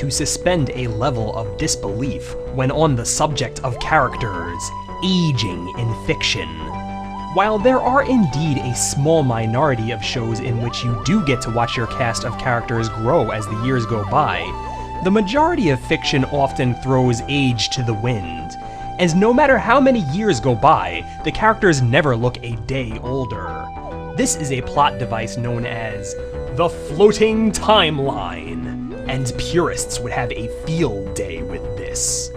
Suspend a level of disbelief when on the subject of characters aging in fiction. While there are indeed a small minority of shows in which you do get to watch your cast of characters grow as the years go by, the majority of fiction often throws age to the wind, and no matter how many years go by, the characters never look a day older. This is a plot device known as the floating timeline, and purists would have a field day with this.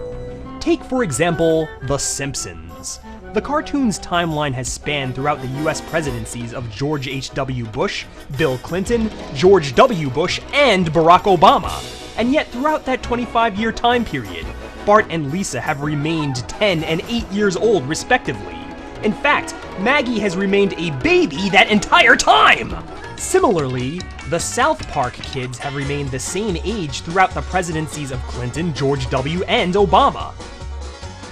Take, for example, The Simpsons. The cartoon's timeline has spanned throughout the US presidencies of George H.W. Bush, Bill Clinton, George W. Bush, and Barack Obama. And yet throughout that 25-year time period, Bart and Lisa have remained 10 and 8 years old respectively. In fact, Maggie has remained a baby that entire time! Similarly, the South Park kids have remained the same age throughout the presidencies of Clinton, George W., and Obama.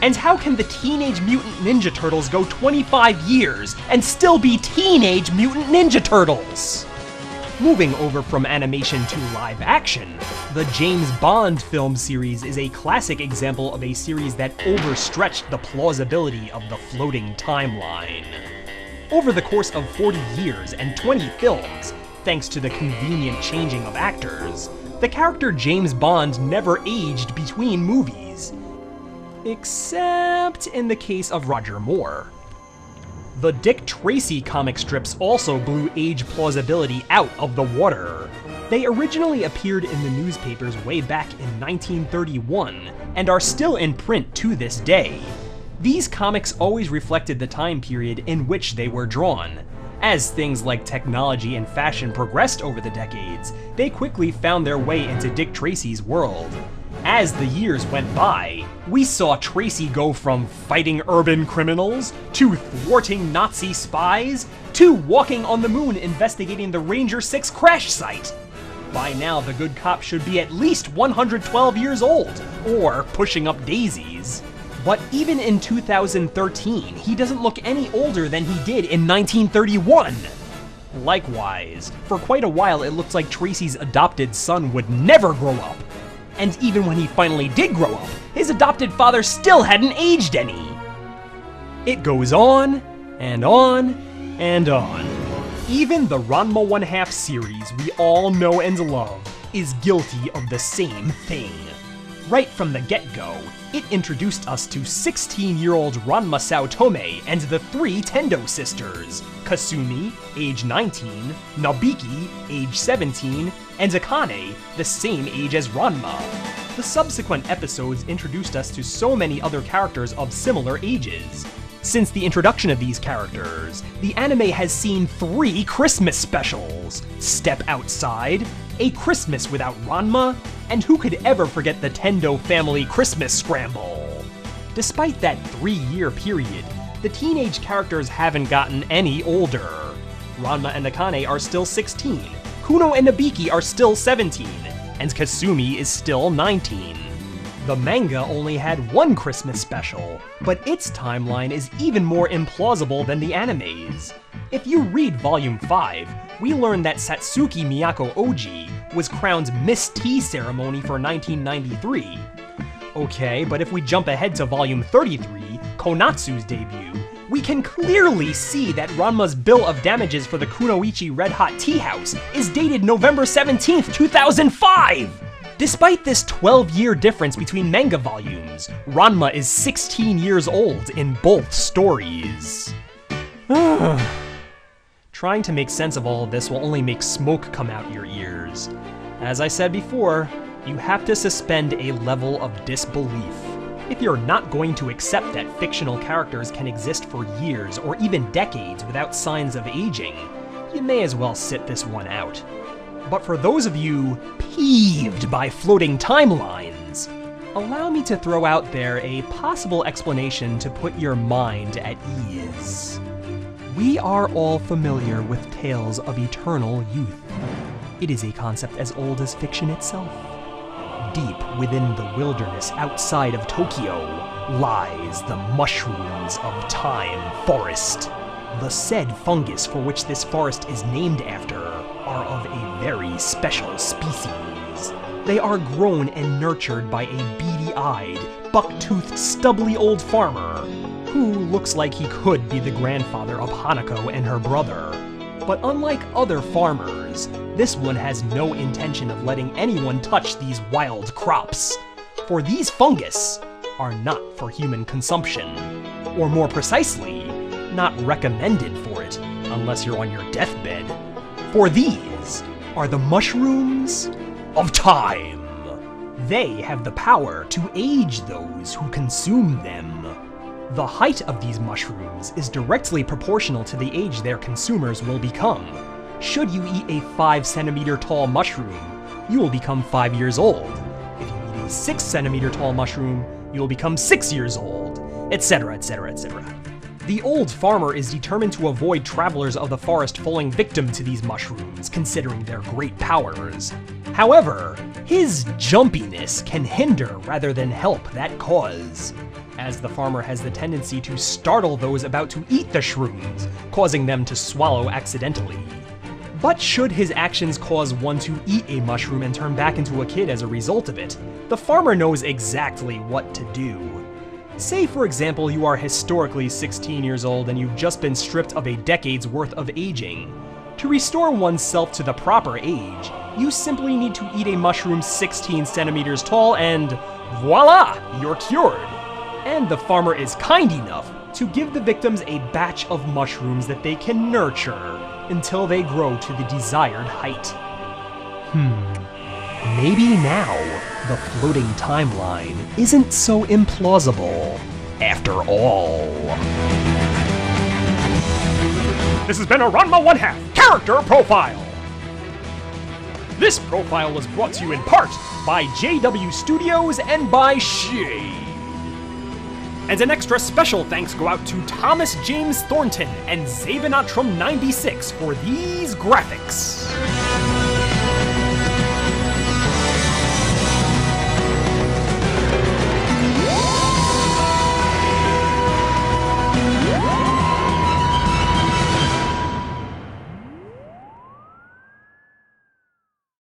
And how can the Teenage Mutant Ninja Turtles go 25 years and still be Teenage Mutant Ninja Turtles? Moving over from animation to live action, the James Bond film series is a classic example of a series that overstretched the plausibility of the floating timeline. Over the course of 40 years and 20 films, thanks to the convenient changing of actors, the character James Bond never aged between movies. Except in the case of Roger Moore. The Dick Tracy comic strips also blew age plausibility out of the water. They originally appeared in the newspapers way back in 1931, and are still in print to this day. These comics always reflected the time period in which they were drawn. As things like technology and fashion progressed over the decades, they quickly found their way into Dick Tracy's world. As the years went by, we saw Tracy go from fighting urban criminals, to thwarting Nazi spies, to walking on the moon investigating the Ranger 6 crash site. By now, the good cop should be at least 112 years old, or pushing up daisies. But even in 2013, he doesn't look any older than he did in 1931. Likewise, for quite a while it looked like Tracy's adopted son would never grow up. And even when he finally did grow up, his adopted father still hadn't aged any. It goes on, and on, and on. Even the Ranma 1/2 series we all know and love is guilty of the same thing. Right from the get-go, it introduced us to 16-year-old Ranma Saotome and the three Tendo sisters, Kasumi, age 19, Nobiki, age 17, and Akane, the same age as Ranma. The subsequent episodes introduced us to so many other characters of similar ages. Since the introduction of these characters, the anime has seen 3 Christmas specials: Step Outside, A Christmas Without Ranma, and who could ever forget the Tendo family Christmas Scramble? Despite that 3-year period, the teenage characters haven't gotten any older. Ranma and Akane are still 16, Kuno and Nobiki are still 17, and Kasumi is still 19. The manga only had 1 Christmas special, but its timeline is even more implausible than the anime's. If you read Volume 5, we learn that Satsuki Miyako Oji was crowned Miss Tea ceremony for 1993. Okay, but if we jump ahead to Volume 33, Konatsu's debut, we can clearly see that Ranma's bill of damages for the Kunoichi Red Hot Tea House is dated November 17th, 2005! Despite this 12-year difference between manga volumes, Ranma is 16 years old in both stories. Trying to make sense of all of this will only make smoke come out your ears. As I said before, you have to suspend a level of disbelief. If you're not going to accept that fictional characters can exist for years or even decades without signs of aging, you may as well sit this one out. But for those of you peeved by floating timelines, allow me to throw out there a possible explanation to put your mind at ease. We are all familiar with tales of eternal youth. It is a concept as old as fiction itself. Deep within the wilderness outside of Tokyo lies the mushrooms of time forest. The said fungus for which this forest is named after are of a very special species. They are grown and nurtured by a beady-eyed, buck-toothed, stubbly old farmer who looks like he could be the grandfather of Hanako and her brother. But unlike other farmers, this one has no intention of letting anyone touch these wild crops. For these fungus are not for human consumption, or more precisely, not recommended for it unless you're on your deathbed. For these are the mushrooms of time. They have the power to age those who consume them. The height of these mushrooms is directly proportional to the age their consumers will become. Should you eat a 5-centimeter tall mushroom, you will become 5 years old. If you eat a 6-centimeter tall mushroom, you will become 6 years old, etc., etc., etc. The old farmer is determined to avoid travelers of the forest falling victim to these mushrooms, considering their great powers. However, his jumpiness can hinder rather than help that cause, as the farmer has the tendency to startle those about to eat the shrooms, causing them to swallow accidentally. But should his actions cause one to eat a mushroom and turn back into a kid as a result of it, the farmer knows exactly what to do. Say, for example, you are historically 16 years old and you've just been stripped of a decade's worth of aging. To restore oneself to the proper age, you simply need to eat a mushroom 16 centimeters tall and voila, you're cured. And the farmer is kind enough to give the victims a batch of mushrooms that they can nurture until they grow to the desired height. Maybe now the floating timeline isn't so implausible after all. This has been a Ranma 1/2 character profile. This profile was brought to you in part by JW Studios and by Shade. And an extra special thanks go out to Thomas James Thornton and Zavenatrum96 for these graphics.